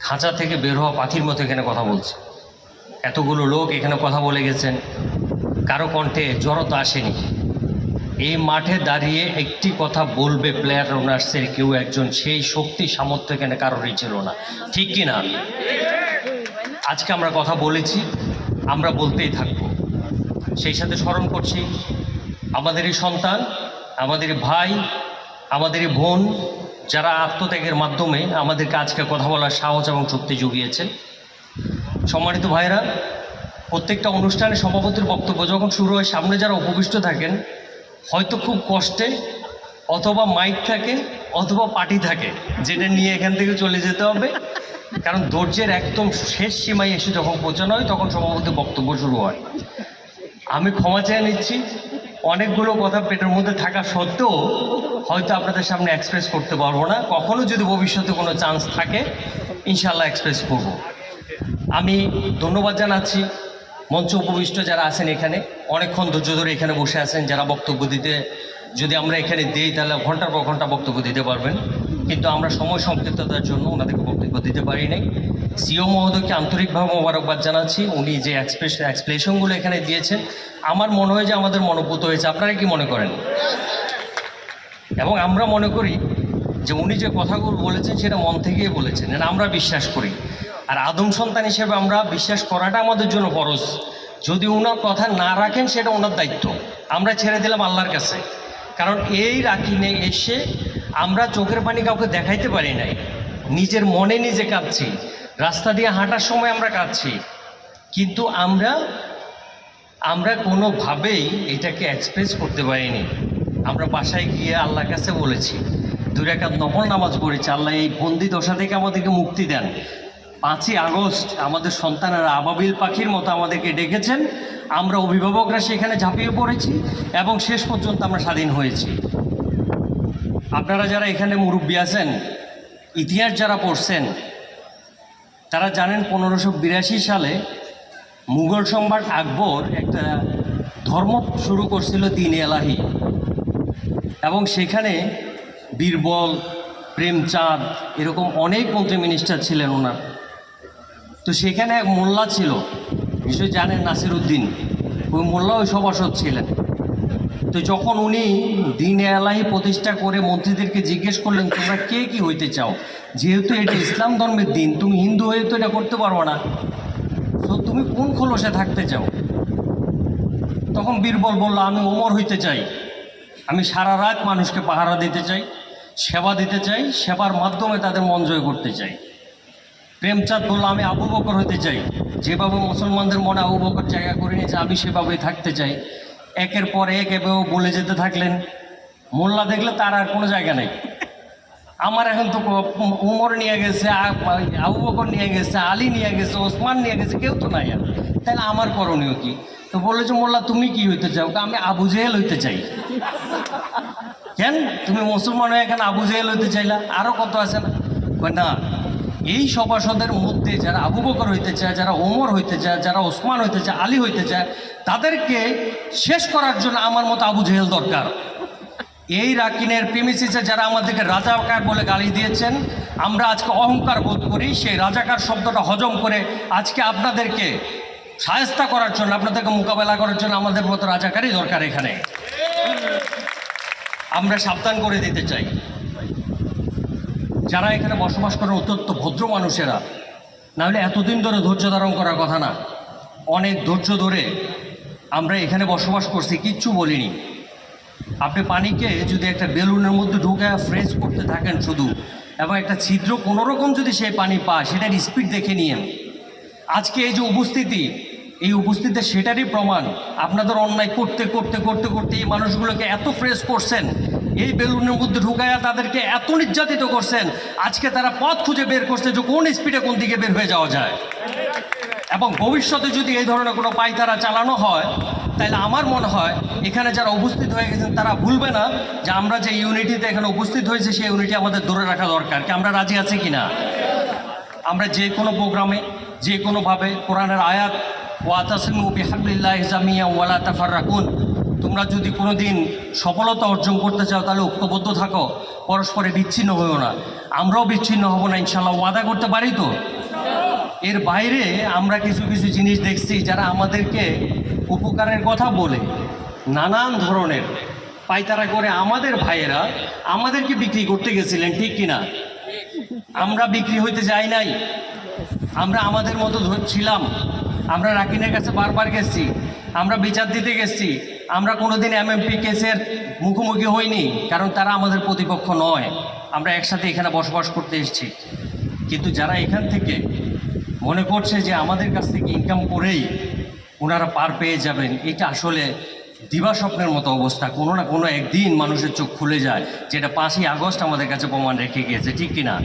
খাঁচা থেকে বের হওয়া পাখির মতো এখানে কথা বলছে। এতগুলো লোক এখানে কথা বলে গেছেন, কারো কণ্ঠে জড়তা আসেনি। এই মাঠে দাঁড়িয়ে একটি কথা বলবে প্লেয়ার ওনার্সের কেউ একজন, সেই শক্তি সামর্থ্য এখানে কারোরই ছিল না, ঠিক কি না? আজকে আমরা কথা বলেছি, আমরা বলতেই থাকবো। সেই সাথে স্মরণ করছি আমাদেরই সন্তান, আমাদেরই ভাই, আমাদেরই বোন, যারা আত্মত্যাগের মাধ্যমে আমাদেরকে আজকে কথা বলার সাহস এবং শক্তি জুগিয়েছেন। সম্মানিত ভাইরা, প্রত্যেকটা অনুষ্ঠানে সভাপতির বক্তব্য যখন শুরু হয়, সামনে যারা উপবিষ্ট থাকেন হয়তো খুব কষ্টে অথবা মাইক থাকে অথবা পার্টি থাকে, যেটা নিয়ে এখান থেকে চলে যেতে হবে, কারণ ধৈর্যের একদম শেষ সীমায় এসে যখন পৌঁছানো হয় তখন সভাপতির বক্তব্য শুরু হয়। আমি ক্ষমা চেয়ে নিচ্ছি, অনেকগুলো কথা পেটের মধ্যে থাকা সত্ত্বেও হয়তো আপনাদের সামনে এক্সপ্রেস করতে পারবো না। কখনো যদি ভবিষ্যতে কোনো চান্স থাকে ইনশাল্লাহ এক্সপ্রেস করব। আমি ধন্যবাদ জানাচ্ছি মঞ্চ উপবিষ্ট যারা আছেন এখানে, অনেকক্ষণ ধৈর্য ধরে এখানে বসে আছেন, যারা বক্তব্য দিতে যদি আমরা এখানে দিই তাহলে ঘন্টার পর ঘন্টা বক্তব্য দিতে পারবেন, কিন্তু আমরা সময় সংক্ষিপ্ততার জন্য ওনাদেরকে বক্তব্য দিতে পারি নাই। সিও মহোদয়কে আন্তরিকভাবে মোবারকবাদ জানাচ্ছি, উনি যে এক্সপ্রেশনগুলো এখানে দিয়েছেন আমার মনে হয় যে আমাদের মনোভূত হয়েছে। আপনারা কি মনে করেন? এবং আমরা মনে করি যে উনি যে কথাগুলো বলেছেন সেটা মন থেকেই বলেছেন, আমরা বিশ্বাস করি। আর আদম সন্তান হিসেবে আমরা বিশ্বাস করাটা আমাদের জন্য ফরজ। যদি ওনার কথা না রাখেন সেটা ওনার দায়িত্ব, আমরা ছেড়ে দিলাম আল্লাহর কাছে। কারণ এই রাকিনে এসে আমরা চোখের পানি কাউকে দেখাইতে পারি নাই, নিজের মনে নিজে কাঁদছি, রাস্তা দিয়ে হাঁটার সময় আমরা কাঁদছি, কিন্তু আমরা কোনোভাবেই এটাকে এক্সপ্রেস করতে পারিনি। আমরা বাসায় গিয়ে আল্লাহর কাছে বলেছি, 2 রাকাত নফল নামাজ পড়েছি, আল্লাহ এই বন্দি দশা থেকে আমাদেরকে মুক্তি দেন। 5ই আগস্ট আমাদের সন্তানেরা আবাবিল পাখির মতো আমাদেরকে ডেকেছেন, আমরা অভিভাবকরা সেখানে ঝাঁপিয়ে পড়েছি এবং শেষ পর্যন্ত আমরা স্বাধীন হয়েছি। আপনারা যারা এখানে মুরব্বী আছেন, ইতিহাস যারা পড়ছেন, তারা জানেন 1582 সালে মুঘল সম্রাট আকবর একটা ধর্ম শুরু করছিল দ্বীন এলাহি, এবং সেখানে বীরবল, প্রেমচাঁদ, এরকম অনেক মন্ত্রী মিনিস্টার ছিলেন ওনার। তো সেখানে এক মোল্লা ছিল, নিশ্চয়ই জানেন, নাসির উদ্দিন। ওই মোল্লা ওই সভাসদ ছিলেন। তো যখন উনি দ্বীন এলাহি প্রতিষ্ঠা করে মন্ত্রীদেরকে জিজ্ঞেস করলেন, তোমরা কে কি হইতে চাও? যেহেতু এটা ইসলাম ধর্মের দিন, তুমি হিন্দু হয়ে তো এটা করতে পারবো না, তো তুমি কোন খোলসে থাকতে চাও? তখন বীরবল বলল, আমি ওমর হইতে চাই, আমি সারা রাত মানুষকে পাহারা দিতে চাই, সেবা দিতে চাই, সেবার মাধ্যমে তাদের মন জয় করতে চাই। প্রেমচাঁদ বলল, আমি আবু বকর হতে চাই, যেভাবে মুসলমানদের মনে আবু বকর জায়গা করে নিয়েছে আমি সেভাবেই থাকতে চাই। একের পর এক এভাবে বলে যেতে থাকলেন। মোল্লা দেখলে তার আর কোনো জায়গা নেই, আমার এখন তো উমর নিয়ে গেছে, আবু বকর নিয়ে গেছে, আলী নিয়ে গেছে, ওসমান নিয়ে গেছে, কেউ তো নাই আর, তাহলে আমার করণীয় কি? তো বলে যে, মোল্লা তুমি কি হইতে চাও? আমি আবু জেহেল হইতে চাই। কেন তুমি মুসলমান হয়ে এখানে আবু জেহেল হইতে চাইলা? আরও কত আছে না? না, এই সভাসদের মধ্যে যারা আবু বকর হইতে চায়, যারা ওমর হইতে চায়, যারা ওসমান হইতে চায়, আলী হইতে চায়, তাদেরকে শেষ করার জন্য আমার মতো আবু জেহেল দরকার। এই রাকিনের প্রেমিসিসে যারা আমাদেরকে রাজাকার বলে গালি দিয়েছেন, আমরা আজকে অহংকার বোধ করি, সেই রাজাকার শব্দটা হজম করে আজকে আপনাদেরকে শায়েস্তা করার জন্য, আপনাদেরকে মোকাবেলা করার জন্য আমাদের মতো রাজাকারই দরকার। এখানে আমরা সাবধান করে দিতে চাই, যারা এখানে বসবাস করেন অত্যন্ত ভদ্র মানুষেরা, নাহলে এতদিন ধরে ধৈর্য ধারণ করার কথা না। অনেক ধৈর্য ধরে আমরা এখানে বসবাস করছি, কিচ্ছু বলিনি। আপনি পানিকে যদি একটা বেলুনের মধ্যে ঢুকে ফ্রেশ করতে থাকেন শুধু, এবং একটা ছিদ্র কোনোরকম যদি সেই পানি পায়, সেটার স্পিড দেখে নিয়েন। আজকে এই যে উপস্থিতি, এই উপস্থিতি সেটারই প্রমাণ। আপনাদের অন্যায় করতে করতে করতে করতে এই মানুষগুলোকে এত ফ্রেশ করছেন, এই বেলুনের মধ্যে ঢুকায়া তাদেরকে এত নির্যাতিত করছেন, আজকে তারা পথ খুঁজে বের করছে যে কোন স্পিডে কোন দিকে বের হয়ে যাওয়া যায়। এবং ভবিষ্যতে যদি এই ধরনের কোনো পায়তারা চালানো হয়, তাহলে আমার মনে হয় এখানে যারা উপস্থিত হয়ে গেছেন তারা ভুলবে না যে আমরা যে ইউনিটিতে এখানে উপস্থিত হয়েছে সেই ইউনিটি আমাদের ধরে রাখা দরকার। কি আমরা রাজি আছি কি না? আমরা যে কোনো প্রোগ্রামে, যে কোনোভাবে কোরআনের আয়াত ওয়াতাসিমু বিহাবলিল্লাহি জামিয়া ওয়ালা তাফাররাকুন, তোমরা যদি কোনো দিন সফলতা অর্জন করতে চাও তাহলে ঐক্যবদ্ধ থাকো, পরস্পরে বিচ্ছিন্ন হইও না। আমরাও বিচ্ছিন্ন হব না ইনশাল্লাহ, ওয়াদা করতে পারি তো। এর বাইরে আমরা কিছু কিছু জিনিস দেখছি যারা আমাদেরকে উপকারের কথা বলে নানান ধরনের পায়তারা করে আমাদের ভাইয়েরা আমাদেরকে বিক্রি করতে গেছিলেন, ঠিক কিনা? আমরা বিক্রি হইতে যাই নাই, আমরা আমাদের মতো ছিলাম। আমরা রাকিনের কাছে বারবার গেছি, আমরা বিচার দিতে গেছি, আমরা কোনোদিন এমএমপি কেসের মুখোমুখি হইনি, কারণ তারা আমাদের প্রতিপক্ষ নয়। আমরা একসাথে এখানে বসবাস করতে এসেছি। কিন্তু যারা এখান থেকে মনে করছে যে আমাদের কাছ থেকে ইনকাম করেই ওনারা পার পেয়ে যাবেন, এটা আসলে দিবা স্বপ্নের মতো অবস্থা। কোনো না কোনো একদিন মানুষের চোখ খুলে যায়, যেটা 5ই আগস্ট আমাদের কাছে প্রমাণ রেখে গিয়েছে, ঠিক কিনা?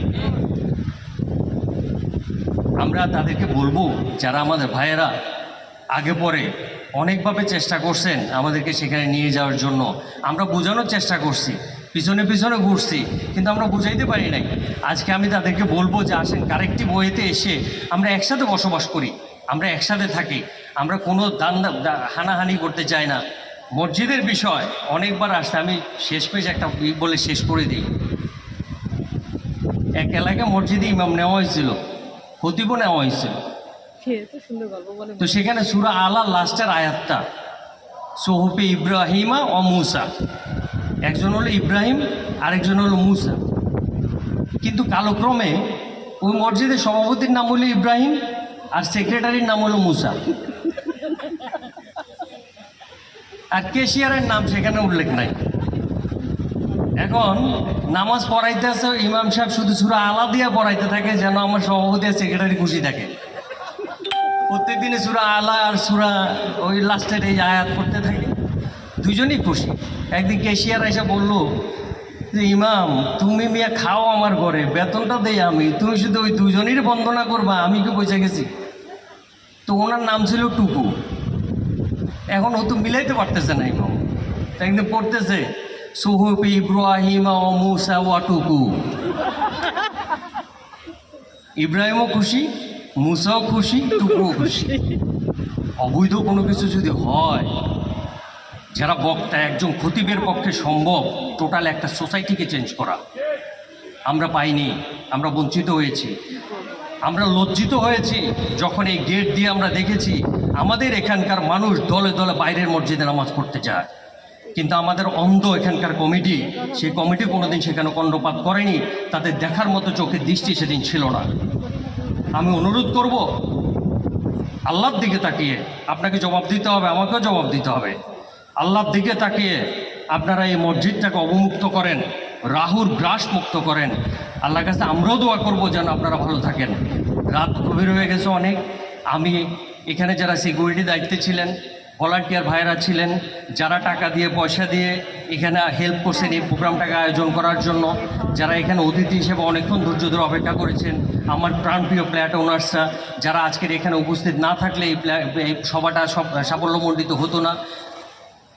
আমরা তাদেরকে বলবো, যারা আমাদের ভাইয়েরা আগে পরে অনেকভাবে চেষ্টা করছেন আমাদেরকে সেখানে নিয়ে যাওয়ার জন্য, আমরা বোঝানোর চেষ্টা করছি, পিছনে পিছনে ঘুরছি, কিন্তু আমরা বুঝাইতে পারি নাই। আজকে আমি তাদেরকে বলবো যে আসেন, কারেক্টিভ ওয়েতে এসে আমরা একসাথে বসবাস করি, আমরা একসাথে থাকি, আমরা কোনো হানাহানি করতে চাই না। মসজিদের বিষয় অনেকবার আসছে, আমি শেষমেশ একটা বলে শেষ করে দিই। এক এলাকায় মসজিদে ইমাম নেওয়া হয়েছিল, খতিবও নেওয়া হয়েছিল। তো সেখানে সূরা আলা লাস্টের আয়াতটা, সোহফে ইব্রাহিমা ও মুসা, একজন হলো ইব্রাহিম আরেকজন হলো মুসা। কিন্তু কালক্রমে ওই মসজিদের সভাপতির নাম হলো ইব্রাহিম আর সেক্রেটারির নাম হলো মুসা, আর কেশিয়ারের নাম সেখানে উল্লেখ নাই। এখন নামাজ পড়াইতে আছে ইমাম সাহেব শুধু সূরা আলা দিয়া পড়াইতে থাকে, যেন আমার সভাপতি আর সেক্রেটারি খুশি থাকে। প্রত্যেক দিনে সূরা আলা আর সূরা ওই লাস্টের এই আয়াত পড়তে থাকে, দুজনই খুশি। একদিন কেশিয়ার এসে বলল যে ইমাম, তুমি মিয়া খাও আমার ঘরে, বেতনটা দেই আমি, তুমি শুধু ওই দুজনেরই বন্দনা করবা, আমি কি পয়সা গেছি? তো ওনার নাম ছিল টুকু। এখন ও তো মিলাইতে পারতেছে না ইমাম, একদিন পড়তেছে সুহুফি ইব্রাহিমা ও মুসা ওয়া টুকু। ইব্রাহিমও খুশি, মুসাও খুশি, টুকুও খুশি। অবৈধ কোনো কিছু যদি হয়, যারা বক্তা, একজন খতিবের পক্ষে সম্ভব টোটাল একটা সোসাইটিকে চেঞ্জ করা। আমরা পাইনি, আমরা বঞ্চিত হয়েছি, আমরা লজ্জিত হয়েছি যখন এই গেট দিয়ে আমরা দেখেছি আমাদের এখানকার মানুষ দলে দলে বাইরের মসজিদে নামাজ পড়তে যায়। কিন্তু আমাদের অন্ধ এখানকার কমিটি, সেই কমিটি কোনোদিন সেখানে কর্ণপাত করেনি, তাদের দেখার মতো চোখের দৃষ্টি সেদিন ছিল না। আমি অনুরোধ করব, আল্লাহর দিকে তাকিয়ে আপনাকে জবাব দিতে হবে, আমাকেও জবাব দিতে হবে। আল্লাহর দিকে তাকিয়ে আপনারা এই মসজিদটাকে অবমুক্ত করেন, রাহুর গ্রাস মুক্ত করেন। আল্লাহর কাছে আমরাও দোয়া করব যেন আপনারা ভালো থাকেন। রাত গভীর হয়ে গেছে অনেক। আমি এখানে যারা সিকিউরিটি দায়িত্বে ছিলেন, ভলান্টিয়ার ভাইয়েরা ছিলেন, যারা টাকা দিয়ে পয়সা দিয়ে এখানে হেল্প করছেন এই প্রোগ্রামটাকে আয়োজন করার জন্য, যারা এখানে অতিথি হিসেবে অনেকক্ষণ ধৈর্য ধরে অপেক্ষা করেছেন, আমার প্রাণপ্রিয় ফ্ল্যাট ওনার্সরা, যারা আজকের এখানে উপস্থিত না থাকলে এই সভাটা সাফল্যমণ্ডিত হতো না,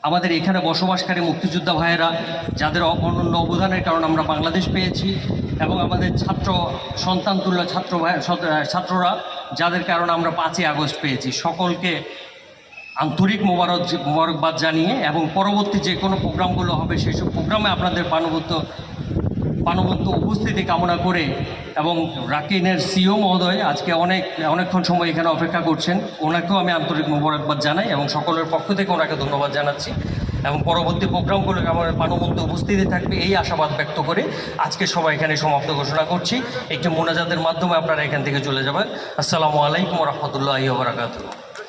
আমাদের এখানে বসবাসকারী মুক্তিযোদ্ধা ভাইয়েরা, যাদের অনন্য অবদানের কারণে আমরা বাংলাদেশ পেয়েছি, এবং আমাদের সন্তানতুল্য ছাত্ররা, যাদের কারণে আমরা 5ই আগস্ট পেয়েছি, সকলকে আন্তরিক মোবারকবাদ জানিয়ে, এবং পরবর্তী যে কোনো প্রোগ্রামগুলো হবে সেসব প্রোগ্রামে আপনাদের প্রাণবন্ত উপস্থিতি কামনা করে, এবং রাকিনের সিও মহোদয় আজকে অনেকক্ষণ সময় এখানে অপেক্ষা করছেন, ওনাকেও আমি আন্তরিক মোবারকবাদ জানাই এবং সকলের পক্ষ থেকে ওনাকে ধন্যবাদ জানাচ্ছি। এবং পরবর্তী প্রোগ্রামগুলোকে আমার প্রাণবন্ত উপস্থিতি থাকবে এই আশাবাদ ব্যক্ত করে আজকে সবাই এখানে সমাপ্ত ঘোষণা করছি। একটি মোনাজাতের মাধ্যমে আপনারা এখান থেকে চলে যাবেন। আসসালামু আলাইকুম ওয়া রাহমাতুল্লাহি ওয়া বারাকাতুহু।